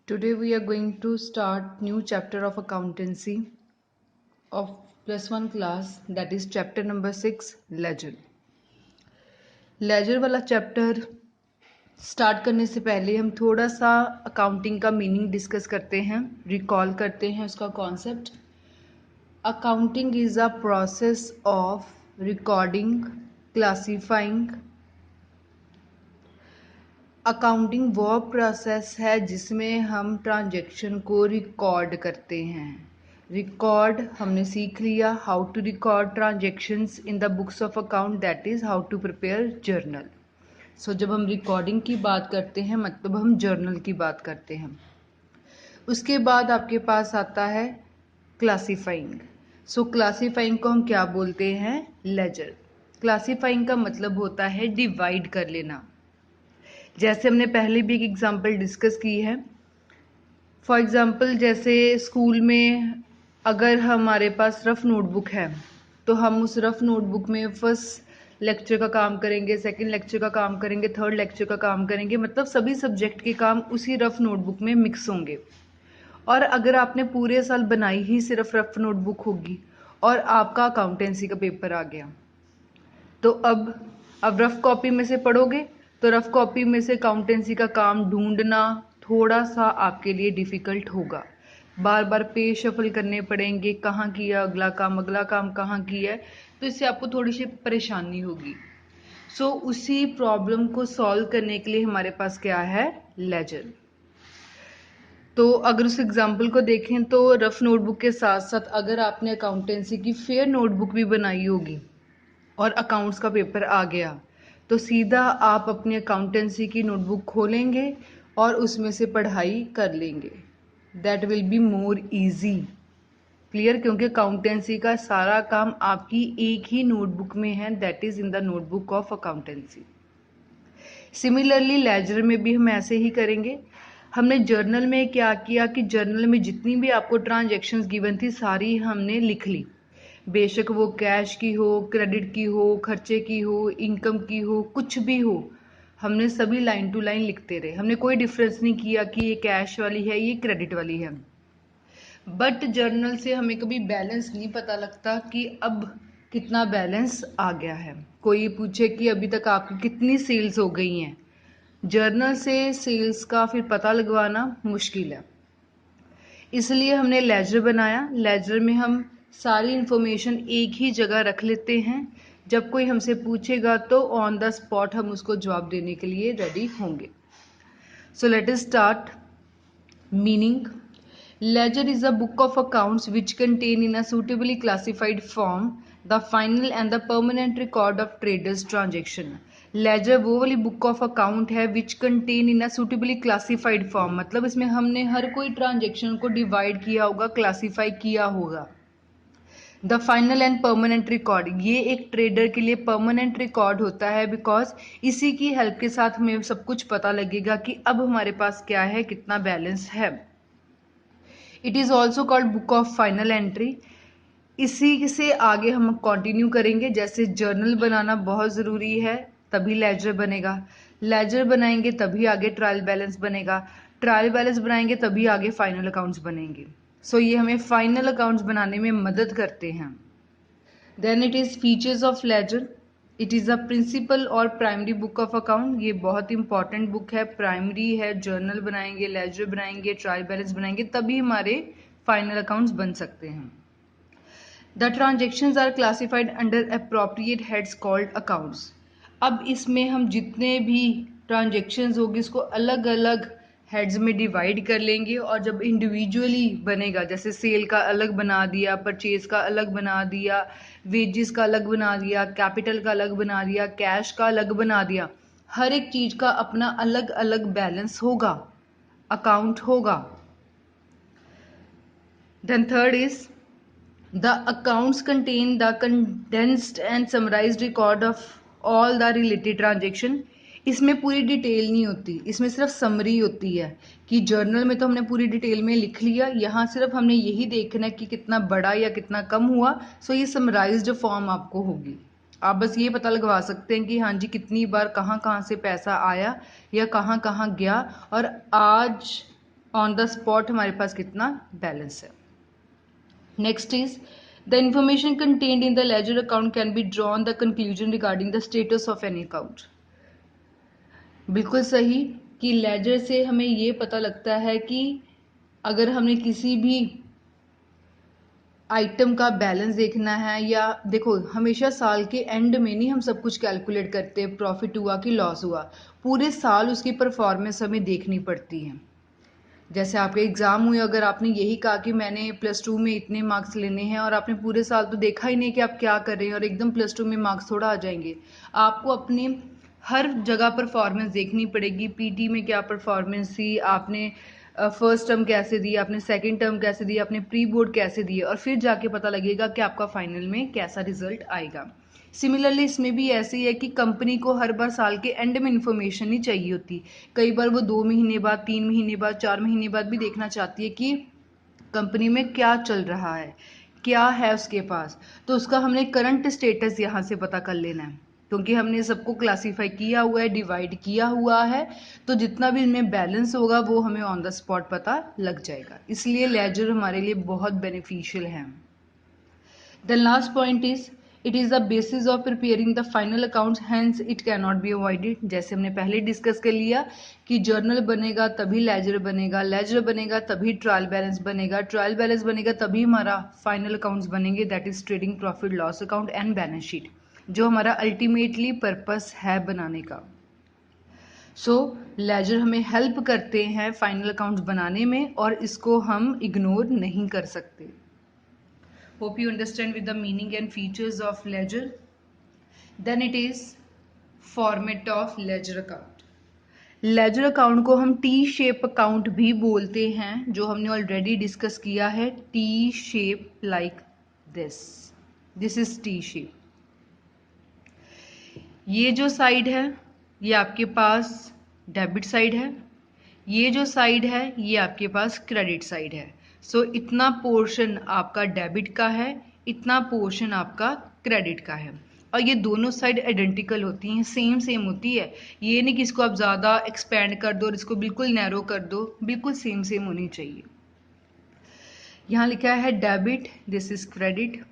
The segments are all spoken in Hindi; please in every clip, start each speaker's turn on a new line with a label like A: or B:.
A: Today we are going to start new chapter of accountancy of +1 class, that is chapter number 6 ledger. Laser वाला चैप्टर स्टार्ट करने से पहले हम थोड़ा सा अकाउंटिंग का मीनिंग डिस्कस करते हैं, रिकॉल करते हैं उसका concept. Accounting is a process of recording, classifying. Accounting वो प्रोसेस है जिसमें हम ट्रांजैक्शन को रिकॉर्ड करते हैं. रिकॉर्ड हमने सीख लिया, how to record transactions in the books of account, that is how to prepare journal. So जब हम रिकॉर्डिंग की बात करते हैं मतलब हम जर्नल की बात करते हैं. उसके बाद आपके पास आता है क्लासीफाइंग. सो क्लासीफाइंग को हम क्या बोलते हैं? लेजर. क्लासीफाइंग का मतलब होता है डिवाइड कर लेना. जैसे हमने पहले भी एक एग्जांपल डिस्कस की है. फॉर एग्जांपल जैसे स्कूल में अगर हमारे पास रफ नोटबुक है तो हम उस रफ नोटबुक में फर्स्ट लेक्चर का काम करेंगे, सेकंड लेक्चर का काम करेंगे, थर्ड लेक्चर का काम करेंगे, मतलब सभी सब्जेक्ट के काम उसी रफ नोटबुक में मिक्स होंगे. और अगर आपने पूरे साल बनाई ही सिर्फ रफ नोटबुक होगी और आपका अकाउंटेंसी का पेपर आ गया तो अब रफ कॉपी में से पढ़ोगे तो रफ कॉपी में से अकाउंटेंसी का काम ढूंढना थोड़ा सा आपके लिए डिफ़िकल्ट होगा. बार बार पेज शफल करने पड़ेंगे, कहाँ किया अगला काम कहाँ किया है, तो इससे आपको थोड़ी सी परेशानी होगी. सो उसी प्रॉब्लम को सॉल्व करने के लिए हमारे पास क्या है? लेजर. तो अगर उस एग्जाम्पल को देखें तो रफ नोटबुक के साथ साथ अगर आपने अकाउंटेंसी की फेयर नोटबुक भी बनाई होगी और अकाउंट्स का पेपर आ गया तो सीधा आप अपनी अकाउंटेंसी की नोटबुक खोलेंगे और उसमें से पढ़ाई कर लेंगे. That will be more easy. Clear? क्योंकि अकाउंटेंसी का सारा काम आपकी एक ही नोटबुक में है, that is in the notebook of accountancy. Similarly ledger में भी हम ऐसे ही करेंगे. हमने जर्नल में क्या किया कि जर्नल में जितनी भी आपको ट्रांजैक्शंस गिवन थी सारी हमने लिख ली. बेशक वो कैश की हो, क्रेडिट की हो, खर्चे की हो, इनकम की हो, कुछ भी हो, हमने सभी लाइन टू लाइन लिखते रहे. हमने कोई डिफरेंस नहीं किया कि ये कैश वाली है, ये क्रेडिट वाली है. बट जर्नल से हमें कभी बैलेंस नहीं पता लगता कि अब कितना बैलेंस आ गया है. कोई पूछे कि अभी तक आपकी कितनी सेल्स हो गई हैं, जर्नल से सेल्स का फिर पता लगवाना मुश्किल है. इसलिए हमने लेजर बनाया. लेजर में हम सारी इन्फॉर्मेशन एक ही जगह रख लेते हैं. जब कोई हमसे पूछेगा तो ऑन द स्पॉट हम उसको जवाब देने के लिए रेडी होंगे. So let us start. Meaning. Ledger is a book of accounts which contain in a suitably classified form the final and the permanent record of traders transaction. Ledger वो वाली बुक ऑफ अकाउंट है which contain in a suitably classified form, मतलब इसमें हमने हर कोई ट्रांजेक्शन को डिवाइड किया होगा, क्लासीफाई किया होगा. The final and permanent record, ये एक ट्रेडर के लिए परमानेंट रिकॉर्ड होता है बिकॉज इसी की हेल्प के साथ हमें सब कुछ पता लगेगा कि अब हमारे पास क्या है, कितना बैलेंस है. It is also called book of final entry. इसी से आगे हम कंटिन्यू करेंगे. जैसे जर्नल बनाना बहुत ज़रूरी है तभी लेजर बनेगा, लेजर बनाएंगे तभी आगे ट्रायल बैलेंस बनेगा, ट्रायल बैलेंस बनाएंगे तभी आगे फाइनल अकाउंट्स बनेंगे. सो ये हमें फाइनल अकाउंट्स बनाने में मदद करते हैं. Then it is features of ledger. It is a principal और प्राइमरी बुक ऑफ अकाउंट. ये बहुत इंपॉर्टेंट बुक है, प्राइमरी है. जर्नल बनाएंगे, लेजर बनाएंगे, ट्रायल बैलेंस बनाएंगे तभी हमारे फाइनल अकाउंट्स बन सकते हैं. The transactions are classified under appropriate heads called accounts. अब इसमें हम जितने भी ट्रांजेक्शन्स होगी इसको अलग अलग हेड्स में डिवाइड कर लेंगे और जब इंडिविजुअली बनेगा, जैसे सेल का अलग बना दिया, परचेज का अलग बना दिया, वेजेस का अलग बना दिया, कैपिटल का अलग बना दिया, कैश का अलग बना दिया, हर एक चीज़ का अपना अलग अलग बैलेंस होगा, अकाउंट होगा. Then third is the accounts contain the condensed and summarized record of all the related transaction. इसमें पूरी डिटेल नहीं होती, इसमें सिर्फ समरी होती है कि जर्नल में तो हमने पूरी डिटेल में लिख लिया, यहाँ सिर्फ हमने यही देखना है कि कितना बड़ा या कितना कम हुआ. सो ये समराइज्ड फॉर्म आपको होगी. आप बस ये पता लगवा सकते हैं कि हाँ जी कितनी बार कहाँ कहाँ से पैसा आया या कहाँ कहाँ गया और आज ऑन द स्पॉट हमारे पास कितना बैलेंस है। Next is the information contained in the ledger account can be drawn the conclusion regarding the status of any account. बिल्कुल सही कि लेजर से हमें ये पता लगता है कि अगर हमने किसी भी आइटम का बैलेंस देखना है, या देखो हमेशा साल के एंड में नहीं हम सब कुछ कैलकुलेट करते, प्रॉफिट हुआ कि लॉस हुआ, पूरे साल उसकी परफॉर्मेंस हमें देखनी पड़ती है। जैसे आपके एग्जाम हुए, अगर आपने यही कहा कि मैंने +2 में इतने मार्क्स लेने हैं और आपने पूरे साल तो देखा ही नहीं कि आप क्या कर रहे हैं और एकदम +2 में मार्क्स थोड़ा आ जाएंगे। आपको अपने हर जगह परफॉर्मेंस देखनी पड़ेगी। पीटी में क्या परफॉर्मेंस थी, आपने फर्स्ट टर्म कैसे दी, आपने सेकंड टर्म कैसे दी, आपने प्री बोर्ड कैसे दिए, और फिर जाके पता लगेगा कि आपका फाइनल में कैसा रिजल्ट आएगा। सिमिलरली इसमें भी ऐसे ही है कि कंपनी को हर बार साल के एंड में इंफॉर्मेशन नहीं चाहिए होती। कई बार वो 2 महीने बाद, 3 महीने बाद, 4 महीने बाद भी देखना चाहती है कि कंपनी में क्या चल रहा है, क्या है उसके पास। तो उसका हमने करंट स्टेटस यहाँ से पता कर लेना है, क्योंकि हमने सबको क्लासीफाई किया हुआ है, डिवाइड किया हुआ है, तो जितना भी इनमें बैलेंस होगा वो हमें ऑन द स्पॉट पता लग जाएगा। इसलिए लेजर हमारे लिए बहुत बेनिफिशियल है। The last point is it is the basis of preparing the final accounts, hence it cannot be avoided। जैसे हमने पहले डिस्कस कर लिया कि जर्नल बनेगा तभी लेजर बनेगा, लेजर बनेगा तभी ट्रायल बैलेंस बनेगा, ट्रायल बैलेंस बनेगा तभी हमारा फाइनल अकाउंट्स बनेंगे, that is trading profit loss account and balance sheet, जो हमारा अल्टीमेटली पर्पस है बनाने का। सो लेजर हमें हेल्प करते हैं फाइनल अकाउंट्स बनाने में और इसको हम इग्नोर नहीं कर सकते। Hope you understand with the meaning and features of ledger. Then it is format of ledger account. Ledger account को हम टी शेप अकाउंट भी बोलते हैं, जो हमने ऑलरेडी डिस्कस किया है। T shape like this is T shape. ये जो साइड है ये आपके पास डेबिट साइड है, ये जो साइड है ये आपके पास क्रेडिट साइड है। सो इतना पोर्शन आपका डेबिट का है, इतना पोर्शन आपका क्रेडिट का है, और ये दोनों साइड आइडेंटिकल होती हैं, सेम सेम होती है। ये नहीं कि इसको आप ज़्यादा एक्सपेंड कर दो और इसको बिल्कुल नैरो कर दो, बिल्कुल सेम सेम होनी चाहिए। यहाँ लिखा है debit, this is credit.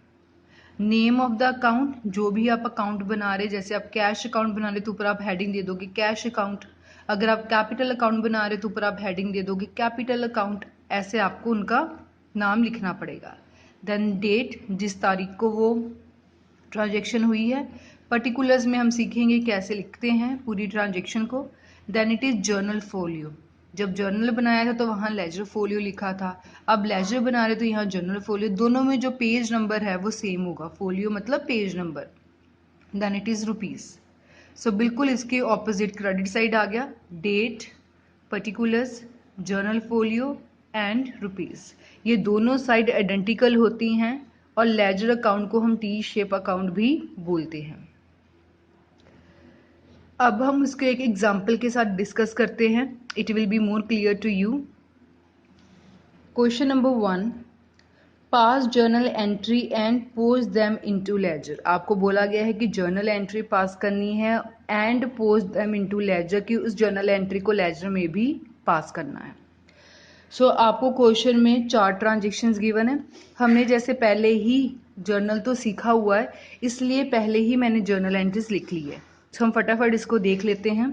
A: Name of the account, जो भी आप अकाउंट बना रहे, जैसे आप कैश अकाउंट बना रहे तो ऊपर आप हेडिंग दे दोगे कैश अकाउंट, अगर आप कैपिटल अकाउंट बना रहे तो ऊपर आप हेडिंग दे दोगे कैपिटल अकाउंट, ऐसे आपको उनका नाम लिखना पड़ेगा। देन डेट, जिस तारीख को वो ट्रांजेक्शन हुई है। पर्टिकुलर्स में हम सीखेंगे कैसे लिखते हैं पूरी ट्रांजेक्शन को। Then it is journal folio, जब जर्नल बनाया था तो वहाँ लेजर फोलियो लिखा था, अब लेजर बना रहे तो यहाँ जर्नल फोलियो, दोनों में जो पेज नंबर है वो सेम होगा, फोलियो मतलब page number. Then it is rupees. So बिल्कुल इसके ऑपोजिट क्रेडिट साइड आ गया, date, particulars, journal folio and rupees. ये दोनों साइड आइडेंटिकल होती हैं और लेजर अकाउंट को हम टी शेप अकाउंट भी बोलते हैं। अब हम इसको एक एग्जाम्पल के साथ डिस्कस करते हैं, it will be more clear to you. Question number 1, pass journal entry and post them into ledger. आपको बोला गया है कि जर्नल एंट्री पास करनी है and post them into ledger, कि उस जर्नल एंट्री को लेजर में भी पास करना है। सो आपको क्वेश्चन में 4 ट्रांजेक्शन्स गिवन है। हमने जैसे पहले ही जर्नल तो सीखा हुआ है, इसलिए पहले ही मैंने जर्नल एंट्रीज लिख ली है। तो हम फटाफट इसको देख लेते हैं।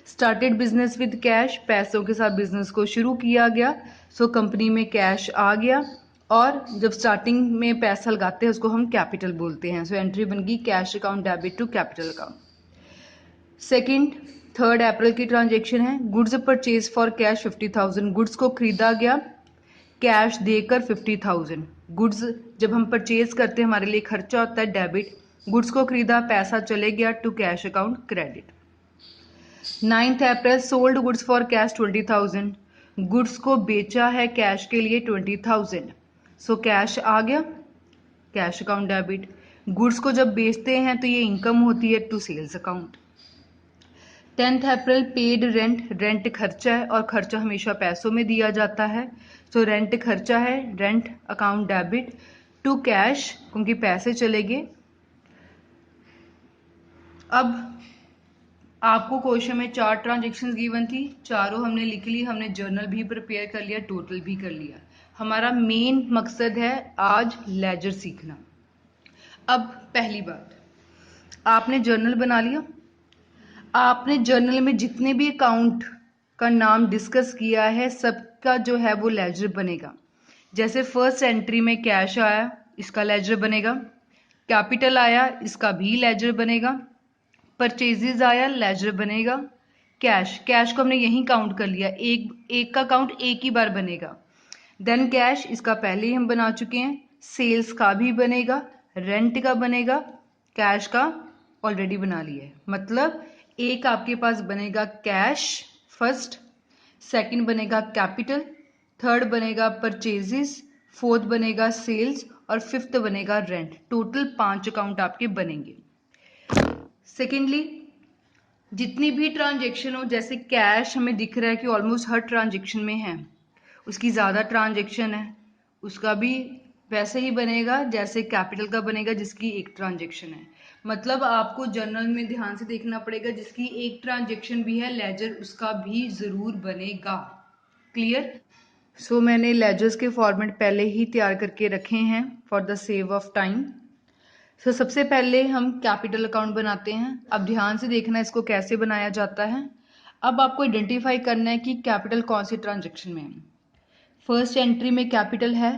A: स्टार्टेड बिजनेस विद कैश, पैसों के साथ बिजनेस को शुरू किया गया। सो कंपनी में कैश आ गया, और जब स्टार्टिंग में पैसा लगाते हैं उसको हम कैपिटल बोलते हैं। सो एंट्री बन गई cash account debit to capital account. Second 3 April की ट्रांजेक्शन है, goods purchase for cash 50,000, goods को खरीदा गया कैश देकर 50,000। गुड्स जब हम परचेज करते हैं हमारे लिए खर्चा होता है डेबिट, गुड्स को खरीदा पैसा चले गया to cash account credit. 9 April sold goods for cash 20,000, goods को बेचा है कैश के लिए 20,000। सो कैश आ गया कैश अकाउंट डेबिट। गुड्स को जब बेचते हैं तो ये इनकम होती है to sales account. 10 April paid rent, rent खर्चा है और खर्चा हमेशा पैसों में दिया जाता है। सो रेंट खर्चा है, rent account debit to cash, क्योंकि पैसे चले गए। अब आपको क्वेश्चन में 4 ट्रांजेक्शन गिवन थी, चारों हमने लिख ली, हमने जर्नल भी प्रिपेयर कर लिया, टोटल भी कर लिया। हमारा मेन मकसद है आज लेजर सीखना। अब पहली बात, आपने जर्नल बना लिया। आपने जर्नल में जितने भी अकाउंट का नाम डिस्कस किया है सबका जो है वो लेजर बनेगा। जैसे फर्स्ट एंट्री में कैश आया, इसका लेजर बनेगा। कैपिटल आया, इसका भी लेजर बनेगा। परचेजेज आया, लेजर बनेगा। कैश को हमने यहीं काउंट कर लिया, एक का काउंट एक ही बार बनेगा। देन कैश, इसका पहले ही हम बना चुके हैं। सेल्स का भी बनेगा, रेंट का बनेगा, कैश का ऑलरेडी बना लिया है। मतलब एक आपके पास बनेगा कैश फर्स्ट, सेकंड बनेगा कैपिटल, थर्ड बनेगा परचेजेस, फोर्थ बनेगा सेल्स और फिफ्थ बनेगा रेंट। टोटल 5 अकाउंट आपके बनेंगे। सेकेंडली, जितनी भी ट्रांजेक्शन हो, जैसे कैश हमें दिख रहा है कि ऑलमोस्ट हर ट्रांजेक्शन में है, उसकी ज़्यादा ट्रांजेक्शन है, उसका भी वैसे ही बनेगा जैसे कैपिटल का बनेगा जिसकी एक ट्रांजेक्शन है। मतलब आपको जर्नल में ध्यान से देखना पड़ेगा, जिसकी एक ट्रांजेक्शन भी है लेजर उसका भी ज़रूर बनेगा। क्लियर? सो मैंने लेजर्स के फॉर्मेट पहले ही तैयार करके रखे हैं for the save of time. So सबसे पहले हम कैपिटल अकाउंट बनाते हैं। अब ध्यान से देखना इसको कैसे बनाया जाता है। अब आपको आइडेंटिफाई करना है कि कैपिटल कौन सी ट्रांजेक्शन में है। फर्स्ट एंट्री में कैपिटल है,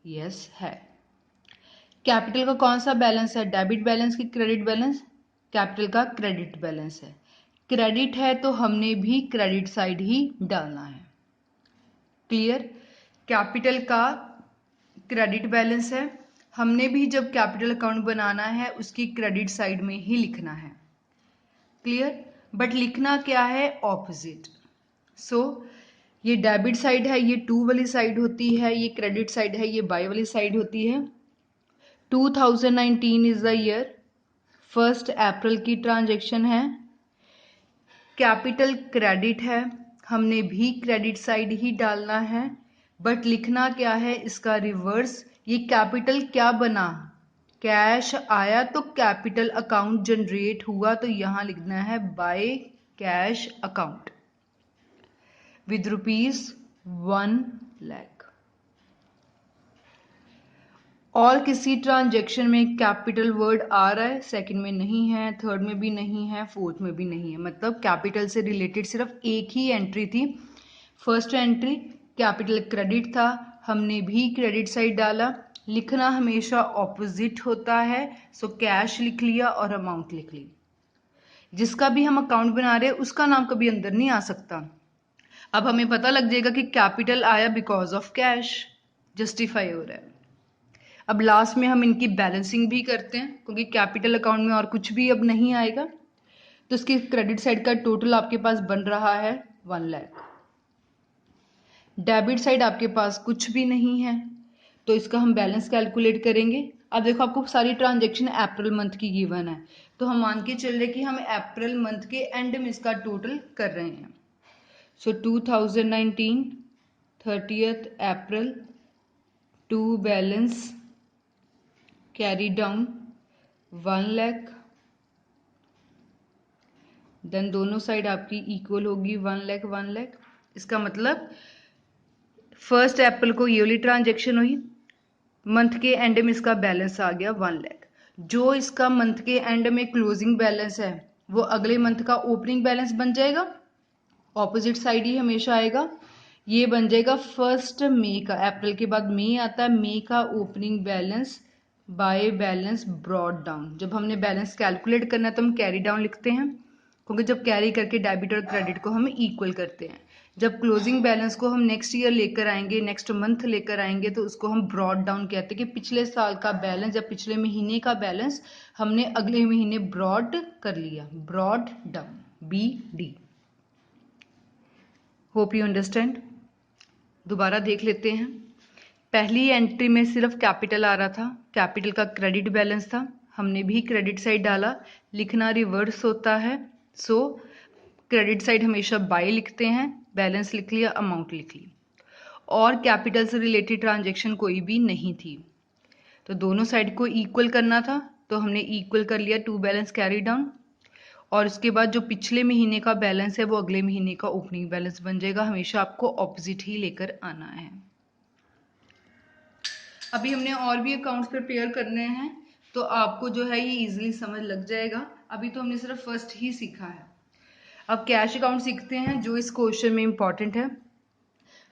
A: यस है। कैपिटल का कौन सा बैलेंस है, डेबिट बैलेंस की क्रेडिट बैलेंस? कैपिटल का क्रेडिट बैलेंस है। क्रेडिट है तो हमने भी क्रेडिट साइड ही डालना है। क्लियर? कैपिटल का क्रेडिट बैलेंस है, हमने भी जब कैपिटल अकाउंट बनाना है उसकी क्रेडिट साइड में ही लिखना है। क्लियर? बट लिखना क्या है, ऑपोजिट। सो ये डेबिट साइड है, ये टू वाली साइड होती है, ये क्रेडिट साइड है, ये बाय वाली साइड होती है। 2019 इज द ईयर, 1 अप्रैल की ट्रांजेक्शन है। कैपिटल क्रेडिट है, हमने भी क्रेडिट साइड ही डालना है, बट लिखना क्या है, इसका रिवर्स। ये कैपिटल क्या बना, कैश आया तो कैपिटल अकाउंट जनरेट हुआ, तो यहां लिखना है by cash account with ₹1 lakh. और किसी ट्रांजेक्शन में कैपिटल वर्ड आ रहा है, सेकंड में नहीं है, थर्ड में भी नहीं है, फोर्थ में भी नहीं है। मतलब कैपिटल से रिलेटेड सिर्फ एक ही एंट्री थी। फर्स्ट एंट्री कैपिटल क्रेडिट था, हमने भी क्रेडिट साइड डाला। लिखना हमेशा ऑपोजिट होता है, सो कैश लिख लिया और अमाउंट लिख ली। जिसका भी हम अकाउंट बना रहे हैं उसका नाम कभी अंदर नहीं आ सकता। अब हमें पता लग जाएगा कि कैपिटल आया बिकॉज ऑफ कैश, जस्टिफाई हो रहा है। अब लास्ट में हम इनकी बैलेंसिंग भी करते हैं, क्योंकि कैपिटल अकाउंट में और कुछ भी अब नहीं आएगा। तो इसकी क्रेडिट साइड का टोटल आपके पास बन रहा है 1 लाख। डेबिट साइड आपके पास कुछ भी नहीं है, तो इसका हम बैलेंस कैलकुलेट करेंगे। अब देखो आपको सारी ट्रांजेक्शन अप्रैल मंथ की गिवन है, तो हम मान के चल रहे कि हम अप्रैल मंथ के एंड में इसका टोटल कर रहे हैं। So 2019 30th April to balance carry down 1 lakh. Then दोनों साइड आपकी इक्वल होगी 1 लाख 1 लाख। इसका मतलब 1 अप्रैल को ये वाली ट्रांजेक्शन हुई, मंथ के एंड में इसका बैलेंस आ गया 1 लाख। जो इसका मंथ के एंड में क्लोजिंग बैलेंस है वो अगले मंथ का ओपनिंग बैलेंस बन जाएगा, ऑपोजिट साइड ही हमेशा आएगा। ये बन जाएगा 1 मई का, अप्रैल के बाद मई आता है, मई का opening balance by balance brought down. जब हमने बैलेंस कैलकुलेट करना है तो हम कैरी डाउन लिखते हैं, क्योंकि जब कैरी करके डेबिट और क्रेडिट को हम इक्वल करते हैं। जब क्लोजिंग बैलेंस को हम नेक्स्ट ईयर लेकर आएंगे, नेक्स्ट मंथ लेकर आएंगे, तो उसको हम ब्रॉड डाउन कहते हैं कि पिछले साल का बैलेंस या पिछले महीने का बैलेंस हमने अगले महीने ब्रॉड कर लिया, brought down, BD। Hope you understand. दोबारा देख लेते हैं। पहली एंट्री में सिर्फ कैपिटल आ रहा था, कैपिटल का क्रेडिट बैलेंस था, हमने भी क्रेडिट साइड डाला। लिखना रिवर्स होता है, सो क्रेडिट साइड हमेशा बाय लिखते हैं, बैलेंस लिख लिया, अमाउंट लिख ली। और कैपिटल से रिलेटेड ट्रांजेक्शन कोई भी नहीं थी, तो दोनों साइड को इक्वल करना था, तो हमने इक्वल कर लिया टू बैलेंस कैरी डाउन। और उसके बाद जो पिछले महीने का बैलेंस है वो अगले महीने का ओपनिंग बैलेंस बन जाएगा। हमेशा आपको ऑपोजिट ही लेकर आना है। अभी हमने और भी अकाउंट्स प्रिपेयर करने हैं, तो आपको जो है ये इजीली समझ लग जाएगा। अभी तो हमने सिर्फ फर्स्ट ही सीखा है। अब कैश अकाउंट सीखते हैं जो इस क्वेश्चन में इंपॉर्टेंट है।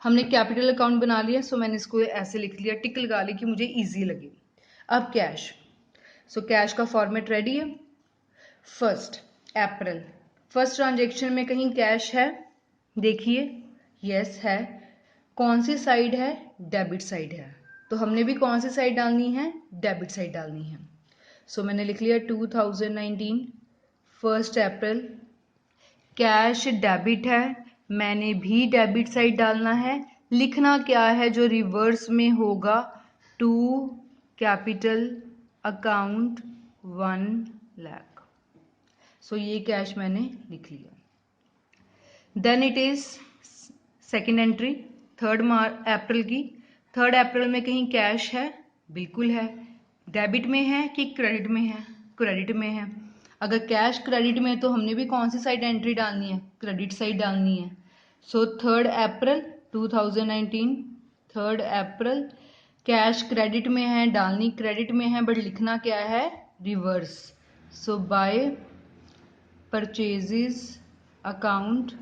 A: हमने कैपिटल अकाउंट बना लिया, सो मैंने इसको ऐसे लिख लिया, टिक लगा ली कि मुझे इजी लगे। अब कैश, सो कैश का फॉर्मेट रेडी है। फर्स्ट अप्रैल, फर्स्ट ट्रांजेक्शन में कहीं कैश है? देखिए, यस है। कौन सी साइड है? डेबिट साइड है। तो हमने भी कौन सी साइड डालनी है? डेबिट साइड डालनी है। सो मैंने लिख लिया 2019 फर्स्ट अप्रैल, कैश डेबिट है, मैंने भी डेबिट साइड डालना है। लिखना क्या है जो रिवर्स में होगा? To capital account 1 lakh. So ये कैश मैंने लिख लिया। Then it is second entry, third April की। थर्ड अप्रैल में कहीं कैश है? बिल्कुल है। डेबिट में है कि क्रेडिट में है? क्रेडिट में है। अगर कैश क्रेडिट में है तो हमने भी कौन सी साइड एंट्री डालनी है? क्रेडिट साइड डालनी है। So third April 2019, third April, cash credit में है, डालनी क्रेडिट में है, बट लिखना क्या है? Reverse. So by purchases account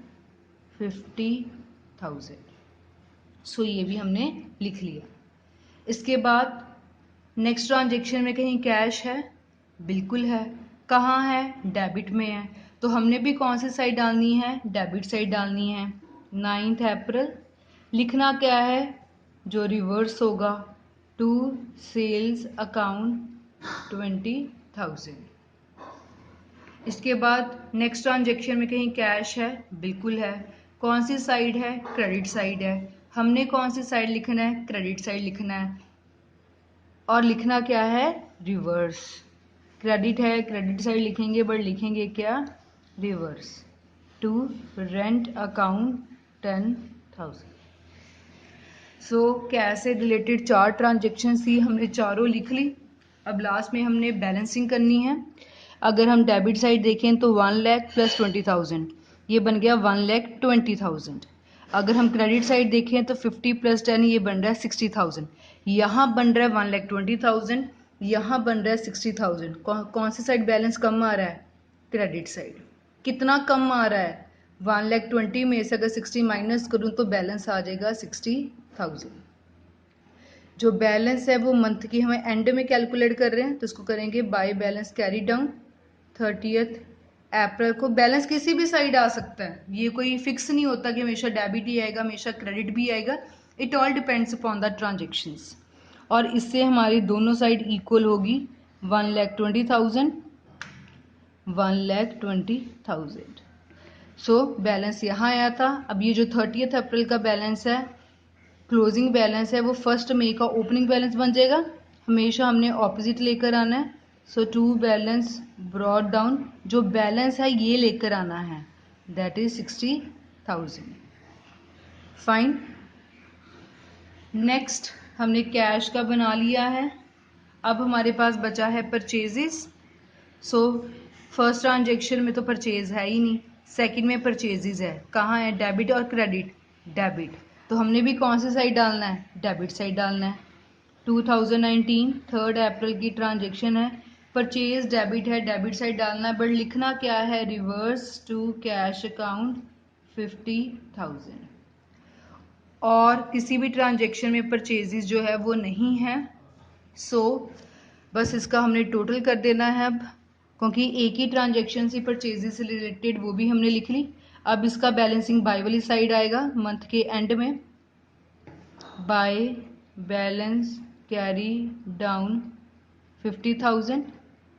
A: 50,000। सो ये भी हमने लिख लिया। इसके बाद नेक्स्ट ट्रांजेक्शन में कहीं कैश है? बिल्कुल है। कहाँ है? डेबिट में है। तो हमने भी कौन सी साइड डालनी है? डेबिट साइड डालनी है। 9th अप्रैल, लिखना क्या है जो रिवर्स होगा? To sales account 20,000। इसके बाद नेक्स्ट ट्रांजेक्शन में कहीं कैश है? बिल्कुल है। कौन सी साइड है? क्रेडिट साइड है। हमने कौन सी साइड लिखना है? क्रेडिट साइड लिखना है। और लिखना क्या है? रिवर्स। क्रेडिट है, क्रेडिट साइड लिखेंगे, बट लिखेंगे क्या? Reverse. To rent account 10,000। So cash से रिलेटेड 4 ट्रांजेक्शन थी, हमने चारों लिख ली। अब लास्ट में हमने बैलेंसिंग करनी है। अगर हम डेबिट साइड देखें तो 1 लाख प्लस 20,000, ये बन गया 1,20,000। अगर हम क्रेडिट साइड देखें तो 50 प्लस 10, ये बन रहा है 60,000। यहाँ बन रहा है 1,20,000, यहाँ बन रहा है 60,000। कौन सी साइड बैलेंस कम आ रहा है? Credit side. कितना कम आ रहा है? 1,20,000 में से अगर 60 माइनस करूँ तो बैलेंस आ जाएगा 60,000। जो बैलेंस है वो मंथ की हमें एंड में कैलकुलेट कर रहे हैं, तो इसको करेंगे by balance carry down 30th अप्रैल को। बैलेंस किसी भी साइड आ सकता है, ये कोई फिक्स नहीं होता कि हमेशा डेबिट ही आएगा, हमेशा क्रेडिट भी आएगा। It all depends upon the transactions. और इससे हमारी दोनों साइड इक्वल होगी, 1,20,000, 1,20,000। सो बैलेंस यहाँ आया था। अब ये जो 30th अप्रैल का बैलेंस है, क्लोजिंग बैलेंस है, वो फर्स्ट मई का ओपनिंग बैलेंस बन जाएगा। हमेशा हमने ऑपोजिट लेकर आना है। सो टू बैलेंस ब्रॉड डाउन, जो बैलेंस है ये लेकर आना है, दैट इज 60,000। फाइन। नेक्स्ट हमने कैश का बना लिया है। अब हमारे पास बचा है परचेजेस। सो फर्स्ट ट्रांजेक्शन में तो परचेज है ही नहीं, सेकंड में परचेजेस है। कहाँ है? डेबिट और क्रेडिट। डेबिट, तो हमने भी कौन सी साइड डालना है? डेबिट साइड डालना है। 2019 थर्ड अप्रैल की ट्रांजेक्शन है, परचेज डेबिट है, डेबिट साइड डालना है, बट लिखना क्या है? Reverse to cash account 50,000। और किसी भी ट्रांजेक्शन में परचेजेस जो है वो नहीं है। सो बस इसका हमने टोटल कर देना है अब, क्योंकि एक ही ट्रांजेक्शन से परचेजेस से रिलेटेड वो भी हमने लिख ली। अब इसका बैलेंसिंग बाय वाली साइड आएगा मंथ के एंड में। बाय बैलेंस कैरी डाउन 50,000,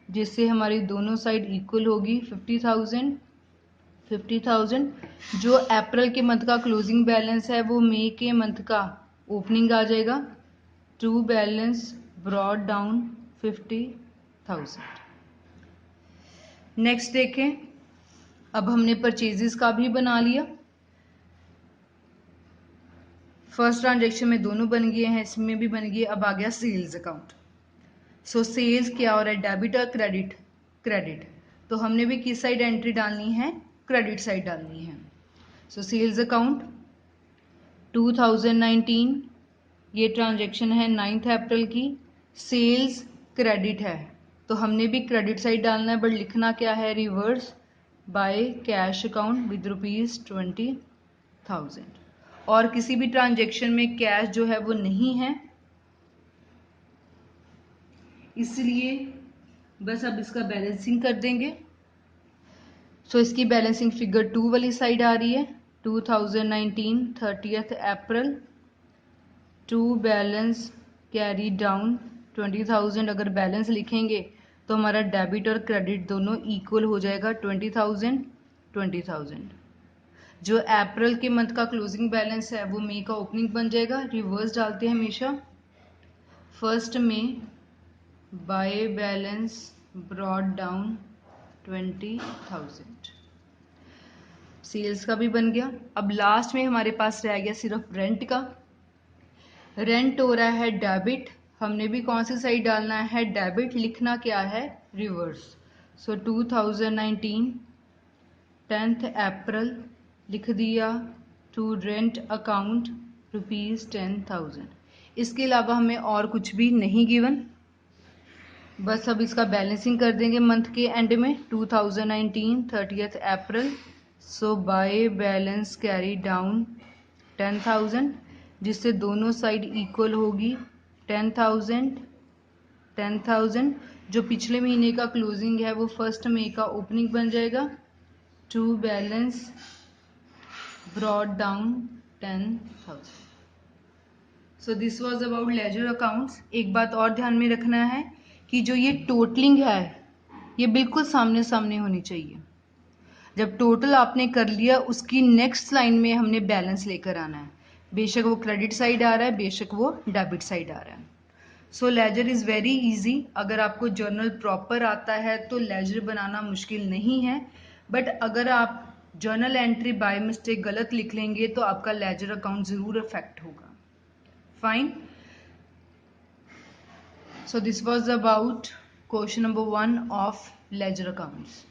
A: जिससे हमारी दोनों साइड इक्वल होगी 50,000, 50,000। जो अप्रैल के मंथ का क्लोजिंग बैलेंस है वो मई के मंथ का ओपनिंग आ जाएगा। To balance brought down 50,000। Next देखें, अब हमने परचेजेस का भी बना लिया। फर्स्ट ट्रांजेक्शन में दोनों बन गए हैं, इसमें भी बन गए। अब आ गया सेल्स अकाउंट। सो सेल्स क्या हो रहा है? डेबिट और क्रेडिट? क्रेडिट। तो हमने भी किस साइड एंट्री डालनी है, क्रेडिट साइड डालनी है। सो सेल्स अकाउंट 2019, ये ट्रांजेक्शन है 9 अप्रैल की, सेल्स क्रेडिट है तो हमने भी क्रेडिट साइड डालना है, बट लिखना क्या है, reverse by cash account with ₹20,000। और किसी भी ट्रांजेक्शन में कैश जो है वो नहीं है, इसलिए बस अब इसका बैलेंसिंग कर देंगे। सो इसकी बैलेंसिंग फिगर 2 वाली साइड आ रही है। 2019 30 अप्रैल टू बैलेंस कैरी डाउन 20,000। अगर बैलेंस लिखेंगे तो हमारा डेबिट और क्रेडिट दोनों इक्वल हो जाएगा, 20,000। जो अप्रैल के मंथ का क्लोजिंग बैलेंस है वो मई का ओपनिंग बन जाएगा। रिवर्स डालते हैं हमेशा, फर्स्ट में by balance brought down 20,000। Sales का भी बन गया। अब लास्ट में हमारे पास रह गया सिर्फ रेंट का। रेंट हो रहा है डेबिट, हमने भी कौन सी साइड डालना है, डेबिट। लिखना क्या है, रिवर्स। सो 2019 10 अप्रैल लिख दिया टू रेंट अकाउंट ₹10,000। इसके अलावा हमें और कुछ भी नहीं गिवन। बस अब इसका बैलेंसिंग कर देंगे मंथ के एंड में। 2019 30 अप्रैल, सो बाय बैलेंस कैरी डाउन 10,000, जिससे दोनों साइड इक्वल होगी। 10,000 जो पिछले महीने का क्लोजिंग है वो फर्स्ट मई का ओपनिंग बन जाएगा। To balance brought down 10,000। So this was about ledger accounts. एक बात और ध्यान में रखना है कि जो ये टोटलिंग है ये बिल्कुल सामने सामने होनी चाहिए। जब टोटल आपने कर लिया उसकी नेक्स्ट लाइन में हमने बैलेंस लेकर आना है, बेशक वो क्रेडिट साइड आ रहा है बेशक वो डेबिट साइड आ रहा है। सो लेजर इज़ वेरी इजी। अगर आपको जर्नल प्रॉपर आता है तो लेजर बनाना मुश्किल नहीं है, बट अगर आप जर्नल एंट्री बाय मिस्टेक गलत लिख लेंगे तो आपका लेजर अकाउंट ज़रूर अफेक्ट होगा। Fine. So this was about question number 1 of ledger accounts.